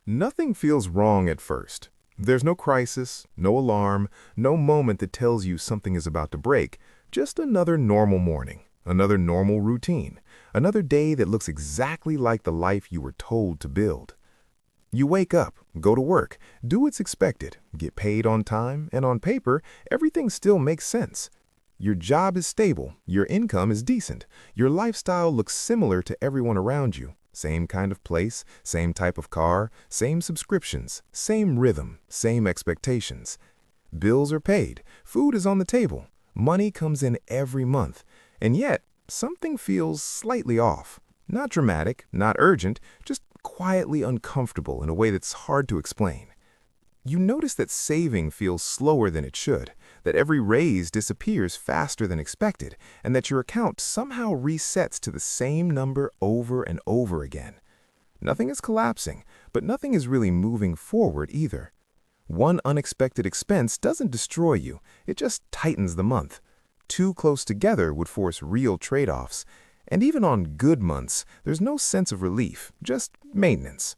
Nothing feels wrong at first. There's no crisis, no alarm, no moment that tells you something is about to break. Just another normal morning, another normal routine, another day that looks exactly like the life you were told to build. You wake up, go to work, do what's expected, get paid on time, and on paper, everything still makes sense. Your job is stable, your income is decent, your lifestyle looks similar to everyone around you. Same kind of place, same type of car, same subscriptions, same rhythm, same expectations. Bills are paid, food is on the table, money comes in every month, and yet something feels slightly off. Not dramatic, not urgent, just quietly uncomfortable in a way that's hard to explain. You notice that saving feels slower than it should, that every raise disappears faster than expected, and that your account somehow resets to the same number over and over again. Nothing is collapsing, but nothing is really moving forward either. One unexpected expense doesn't destroy you, it just tightens the month. Too close together would force real trade-offs. And even on good months, there's no sense of relief, just maintenance.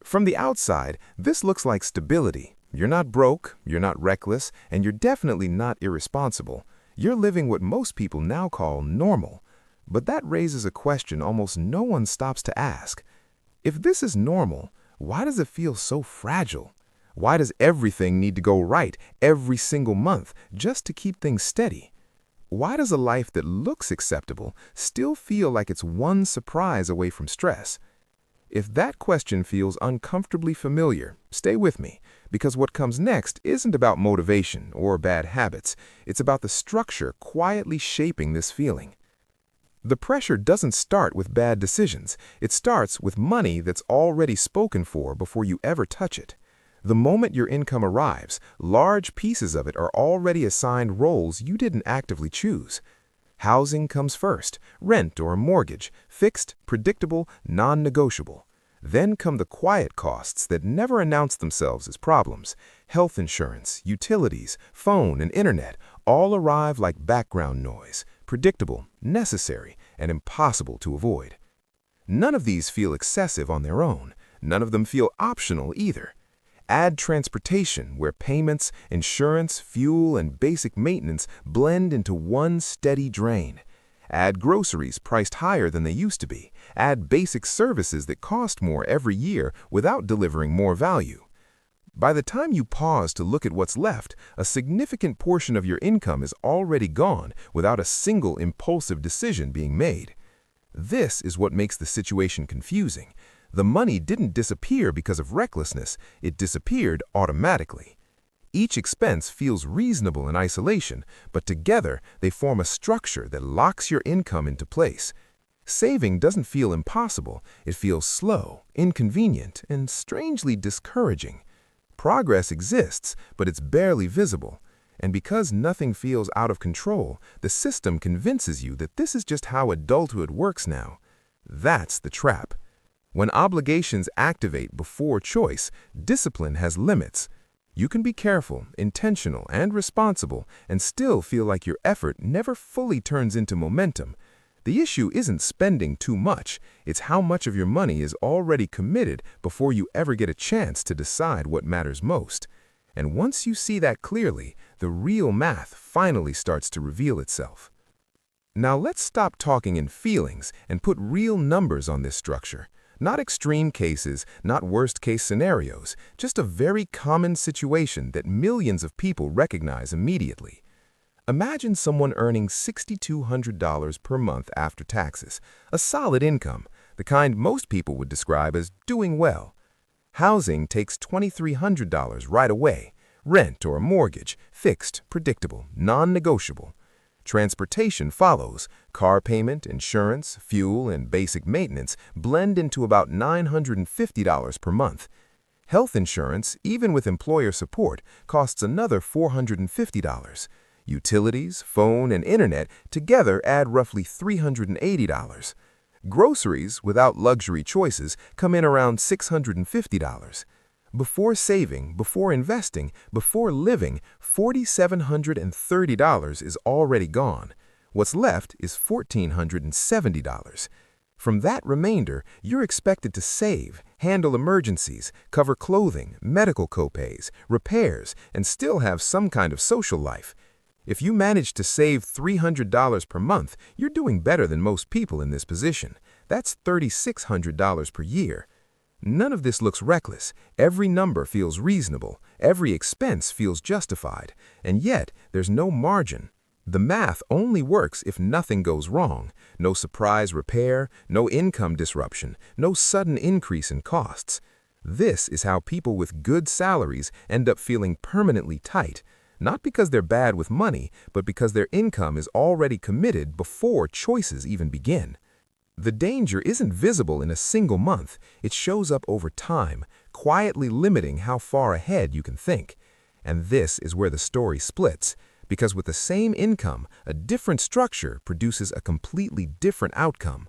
From the outside, this looks like stability. You're not broke, you're not reckless, and you're definitely not irresponsible. You're living what most people now call normal. But that raises a question almost no one stops to ask. If this is normal, why does it feel so fragile? Why does everything need to go right every single month just to keep things steady? Why does a life that looks acceptable still feel like it's one surprise away from stress? If that question feels uncomfortably familiar, stay with me, because what comes next isn't about motivation or bad habits. It's about the structure quietly shaping this feeling. The pressure doesn't start with bad decisions. It starts with money that's already spoken for before you ever touch it. The moment your income arrives, large pieces of it are already assigned roles you didn't actively choose. Housing comes first, rent or mortgage, fixed, predictable, non-negotiable. Then come the quiet costs that never announce themselves as problems. Health insurance, utilities, phone, and internet all arrive like background noise, predictable, necessary, and impossible to avoid. None of these feel excessive on their own. None of them feel optional either. Add transportation, where payments, insurance, fuel, and basic maintenance blend into one steady drain. Add groceries priced higher than they used to be. Add basic services that cost more every year without delivering more value. By the time you pause to look at what's left, a significant portion of your income is already gone without a single impulsive decision being made. This is what makes the situation confusing. The money didn't disappear because of recklessness, it disappeared automatically. Each expense feels reasonable in isolation, but together they form a structure that locks your income into place. Saving doesn't feel impossible, it feels slow, inconvenient, and strangely discouraging. Progress exists, but it's barely visible. And because nothing feels out of control, the system convinces you that this is just how adulthood works now. That's the trap. When obligations activate before choice, discipline has limits. You can be careful, intentional, and responsible and still feel like your effort never fully turns into momentum. The issue isn't spending too much, it's how much of your money is already committed before you ever get a chance to decide what matters most. And once you see that clearly, the real math finally starts to reveal itself. Now let's stop talking in feelings and put real numbers on this structure. Not extreme cases, not worst-case scenarios, just a very common situation that millions of people recognize immediately. Imagine someone earning $6,200 per month after taxes, a solid income, the kind most people would describe as doing well. Housing takes $2,300 right away, rent or mortgage, fixed, predictable, non-negotiable. Transportation follows. Car payment, insurance, fuel, and basic maintenance blend into about $950 per month. Health insurance, even with employer support, costs another $450. Utilities, phone, and internet together add roughly $380. Groceries, without luxury choices, come in around $650. Before saving, before investing, before living, $4,730 is already gone. What's left is $1,470. From that remainder, you're expected to save, handle emergencies, cover clothing, medical copays, repairs, and still have some kind of social life. If you manage to save $300 per month, you're doing better than most people in this position. That's $3,600 per year. None of this looks reckless. Every number feels reasonable. Every expense feels justified. And yet, there's no margin. The math only works if nothing goes wrong. No surprise repair, no income disruption, no sudden increase in costs. This is how people with good salaries end up feeling permanently tight. Not because they're bad with money, but because their income is already committed before choices even begin. The danger isn't visible in a single month. It shows up over time, quietly limiting how far ahead you can think. And this is where the story splits. Because with the same income, a different structure produces a completely different outcome.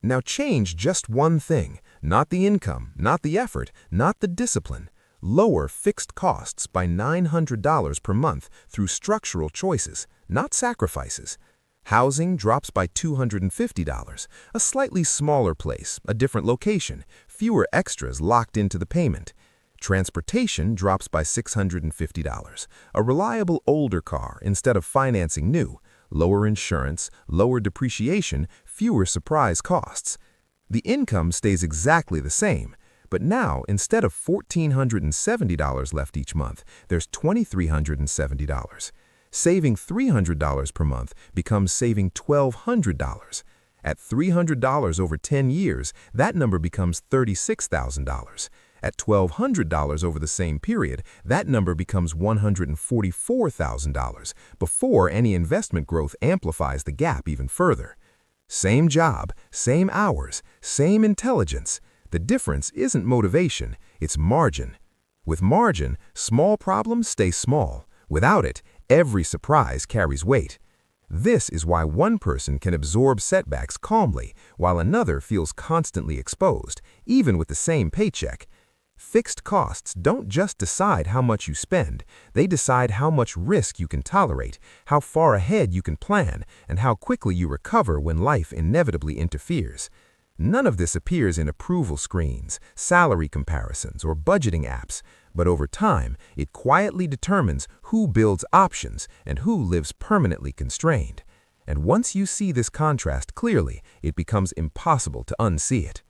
Now change just one thing, not the income, not the effort, not the discipline. Lower fixed costs by $900 per month through structural choices, not sacrifices. Housing drops by $250, a slightly smaller place, a different location, fewer extras locked into the payment. Transportation drops by $650, a reliable older car instead of financing new, lower insurance, lower depreciation, fewer surprise costs. The income stays exactly the same, but now instead of $1,470 left each month, there's $2,370. Saving $300 per month becomes saving $1,200. At $300 over 10 years, that number becomes $36,000. At $1,200 over the same period, that number becomes $144,000 before any investment growth amplifies the gap even further. Same job, same hours, same intelligence. The difference isn't motivation, it's margin. With margin, small problems stay small. Without it, every surprise carries weight. This is why one person can absorb setbacks calmly, while another feels constantly exposed, even with the same paycheck. Fixed costs don't just decide how much you spend, they decide how much risk you can tolerate, how far ahead you can plan, and how quickly you recover when life inevitably interferes. None of this appears in approval screens, salary comparisons, or budgeting apps, but over time, it quietly determines who builds options and who lives permanently constrained. And once you see this contrast clearly, it becomes impossible to unsee it.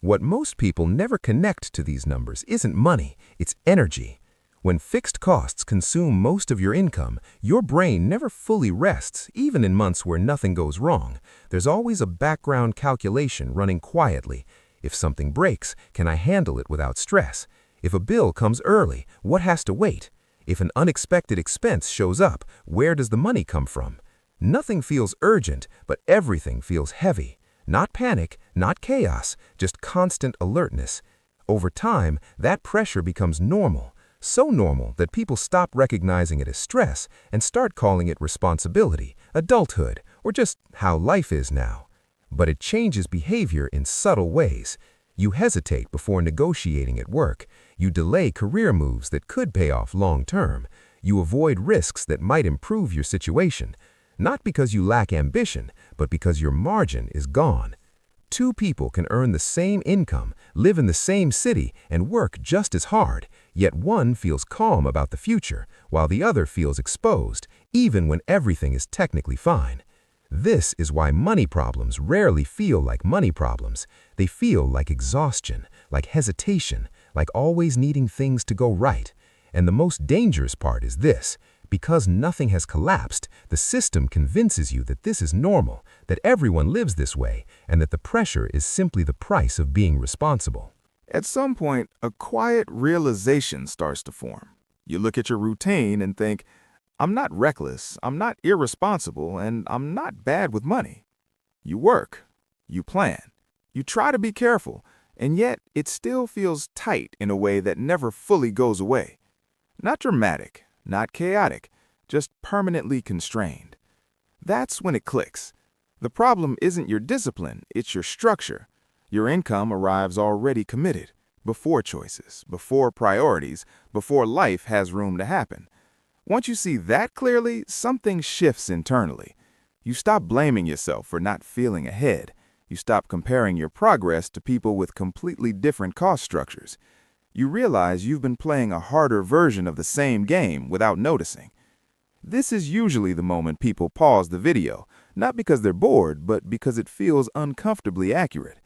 What most people never connect to these numbers isn't money, it's energy. When fixed costs consume most of your income, your brain never fully rests, even in months where nothing goes wrong. There's always a background calculation running quietly. If something breaks, can I handle it without stress? If a bill comes early, what has to wait? If an unexpected expense shows up, where does the money come from? Nothing feels urgent, but everything feels heavy. Not panic, not chaos, just constant alertness. Over time, that pressure becomes normal, so normal that people stop recognizing it as stress and start calling it responsibility, adulthood, or just how life is now. But it changes behavior in subtle ways. You hesitate before negotiating at work. You delay career moves that could pay off long term. You avoid risks that might improve your situation. Not because you lack ambition, but because your margin is gone. Two people can earn the same income, live in the same city, and work just as hard, yet one feels calm about the future, while the other feels exposed, even when everything is technically fine. This is why money problems rarely feel like money problems. They feel like exhaustion, like hesitation, like always needing things to go right. And the most dangerous part is this. Because nothing has collapsed, the system convinces you that this is normal, that everyone lives this way, and that the pressure is simply the price of being responsible. At some point, a quiet realization starts to form. You look at your routine and think, I'm not reckless, I'm not irresponsible, and I'm not bad with money. You work, you plan, you try to be careful, and yet it still feels tight in a way that never fully goes away. Not dramatic, not chaotic, just permanently constrained. That's when it clicks. The problem isn't your discipline, it's your structure. Your income arrives already committed, before choices, before priorities, before life has room to happen. Once you see that clearly, something shifts internally. You stop blaming yourself for not feeling ahead, You stop comparing your progress to people with completely different cost structures. You realize you've been playing a harder version of the same game without noticing. This is usually the moment people pause the video, not because they're bored, but because it feels uncomfortably accurate.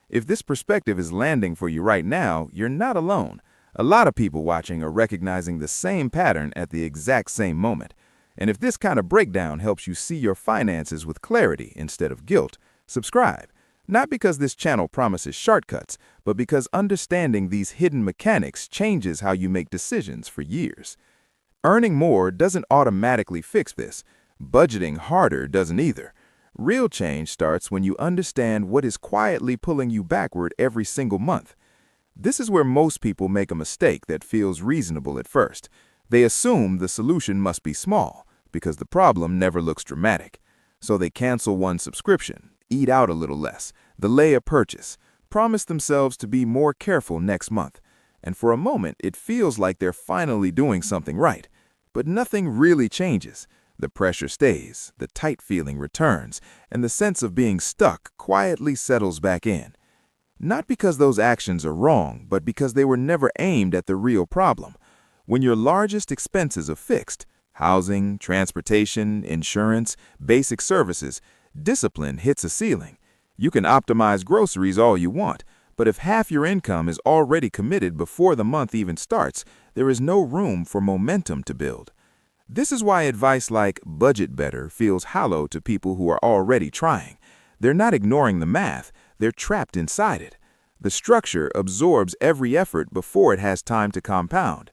If this perspective is landing for you right now, you're not alone. A lot of people watching are recognizing the same pattern at the exact same moment. And if this kind of breakdown helps you see your finances with clarity instead of guilt, subscribe. Not because this channel promises shortcuts, but because understanding these hidden mechanics changes how you make decisions for years. Earning more doesn't automatically fix this. Budgeting harder doesn't either. Real change starts when you understand what is quietly pulling you backward every single month. This is where most people make a mistake that feels reasonable at first. They assume the solution must be small, because the problem never looks dramatic. So they cancel one subscription, eat out a little less, delay a purchase, promise themselves to be more careful next month. And for a moment, it feels like they're finally doing something right. But nothing really changes. The pressure stays, the tight feeling returns, and the sense of being stuck quietly settles back in. Not because those actions are wrong, but because they were never aimed at the real problem. When your largest expenses are fixed, housing, transportation, insurance, basic services, discipline hits a ceiling. You can optimize groceries all you want, but if half your income is already committed before the month even starts, there is no room for momentum to build. This is why advice like budget better feels hollow to people who are already trying. They're not ignoring the math, they're trapped inside it. The structure absorbs every effort before it has time to compound.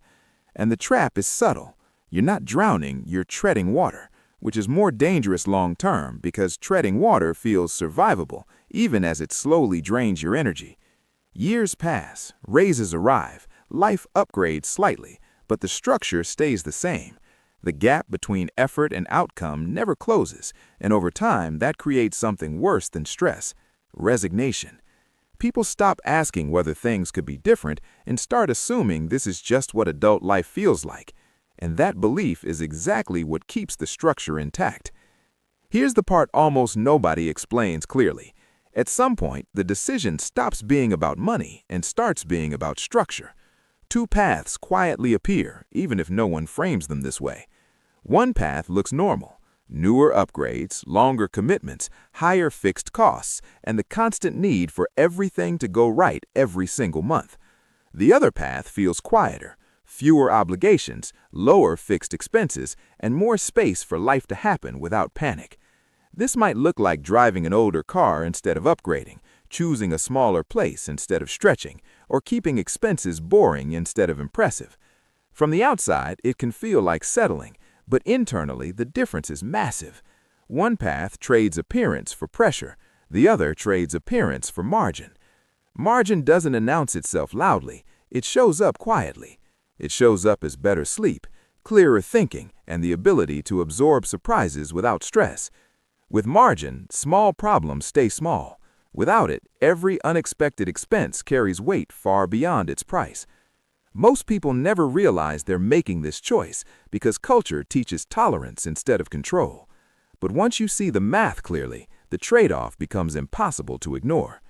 And the trap is subtle. You're not drowning, you're treading water, which is more dangerous long-term because treading water feels survivable, even as it slowly drains your energy. Years pass, raises arrive, life upgrades slightly, but the structure stays the same. The gap between effort and outcome never closes, and over time that creates something worse than stress: resignation. People stop asking whether things could be different and start assuming this is just what adult life feels like. And that belief is exactly what keeps the structure intact. Here's the part almost nobody explains clearly. At some point, the decision stops being about money and starts being about structure. Two paths quietly appear, even if no one frames them this way. One path looks normal: newer upgrades, longer commitments, higher fixed costs, and the constant need for everything to go right every single month. The other path feels quieter: fewer obligations, lower fixed expenses, and more space for life to happen without panic. This might look like driving an older car instead of upgrading, choosing a smaller place instead of stretching, or keeping expenses boring instead of impressive. From the outside, it can feel like settling, but internally the difference is massive. One path trades appearance for pressure, the other trades appearance for margin. Margin doesn't announce itself loudly, it shows up quietly. It shows up as better sleep, clearer thinking, and the ability to absorb surprises without stress. With margin, small problems stay small. Without it, every unexpected expense carries weight far beyond its price. Most people never realize they're making this choice because culture teaches tolerance instead of control. But once you see the math clearly, the trade-off becomes impossible to ignore.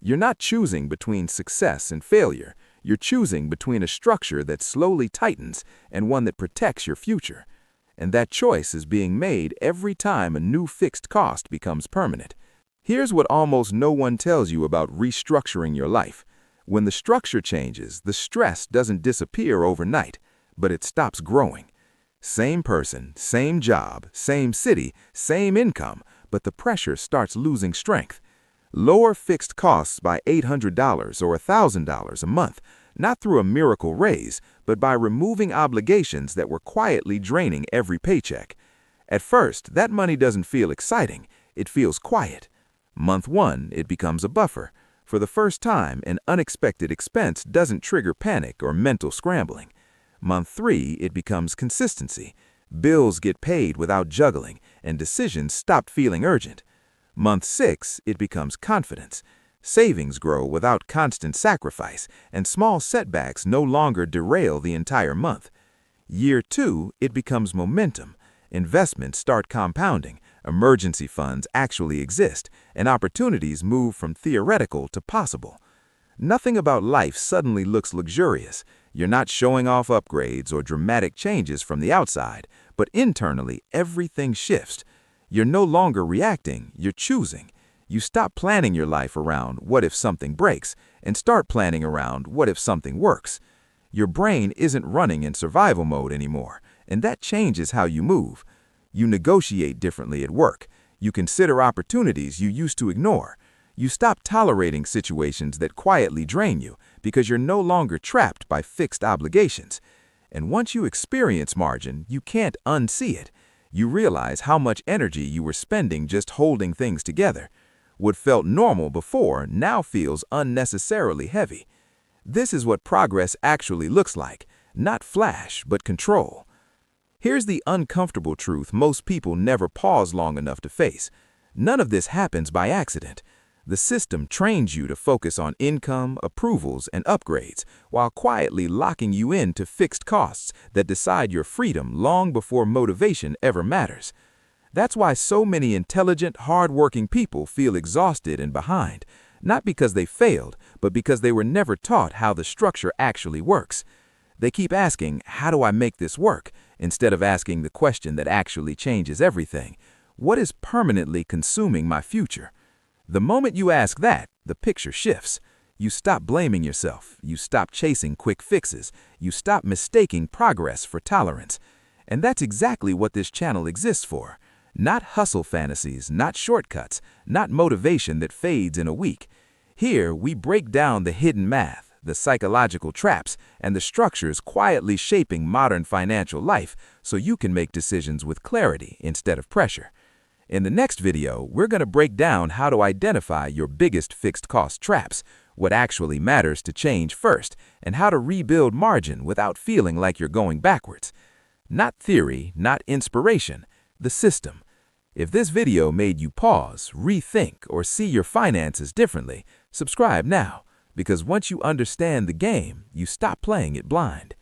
You're not choosing between success and failure. You're choosing between a structure that slowly tightens and one that protects your future. And that choice is being made every time a new fixed cost becomes permanent. Here's what almost no one tells you about restructuring your life. When the structure changes, the stress doesn't disappear overnight, but it stops growing. Same person, same job, same city, same income, but the pressure starts losing strength. Lower fixed costs by $800 or $1,000 a month, not through a miracle raise, but by removing obligations that were quietly draining every paycheck. At first, that money doesn't feel exciting, it feels quiet. Month 1, it becomes a buffer. For the first time, an unexpected expense doesn't trigger panic or mental scrambling. Month 3, it becomes consistency. Bills get paid without juggling, and decisions stop feeling urgent. Month 6, it becomes confidence. Savings grow without constant sacrifice, and small setbacks no longer derail the entire month. Year 2, it becomes momentum. Investments start compounding. emergency funds actually exist, and opportunities move from theoretical to possible. Nothing about life suddenly looks luxurious. You're not showing off upgrades or dramatic changes from the outside, but internally everything shifts. You're no longer reacting, you're choosing. You stop planning your life around what if something breaks and start planning around what if something works. Your brain isn't running in survival mode anymore, and that changes how you move. You negotiate differently at work. You consider opportunities you used to ignore. You stop tolerating situations that quietly drain you because you're no longer trapped by fixed obligations. And once you experience margin, you can't unsee it. You realize how much energy you were spending just holding things together. What felt normal before now feels unnecessarily heavy. This is what progress actually looks like, not flash, but control. Here's the uncomfortable truth most people never pause long enough to face. None of this happens by accident. The system trains you to focus on income, approvals, and upgrades, while quietly locking you into fixed costs that decide your freedom long before motivation ever matters. That's why so many intelligent, hard-working people feel exhausted and behind, not because they failed, but because they were never taught how the structure actually works. They keep asking, "How do I make this work?" instead of asking the question that actually changes everything. What is permanently consuming my future? The moment you ask that, the picture shifts. You stop blaming yourself. You stop chasing quick fixes. You stop mistaking progress for tolerance. And that's exactly what this channel exists for. Not hustle fantasies, not shortcuts, not motivation that fades in a week. Here, we break down the hidden math, the psychological traps, and the structures quietly shaping modern financial life so you can make decisions with clarity instead of pressure. In the next video, we're going to break down how to identify your biggest fixed cost traps, what actually matters to change first, and how to rebuild margin without feeling like you're going backwards. Not theory, not inspiration, the system. If this video made you pause, rethink, or see your finances differently, subscribe now, because once you understand the game, you stop playing it blind.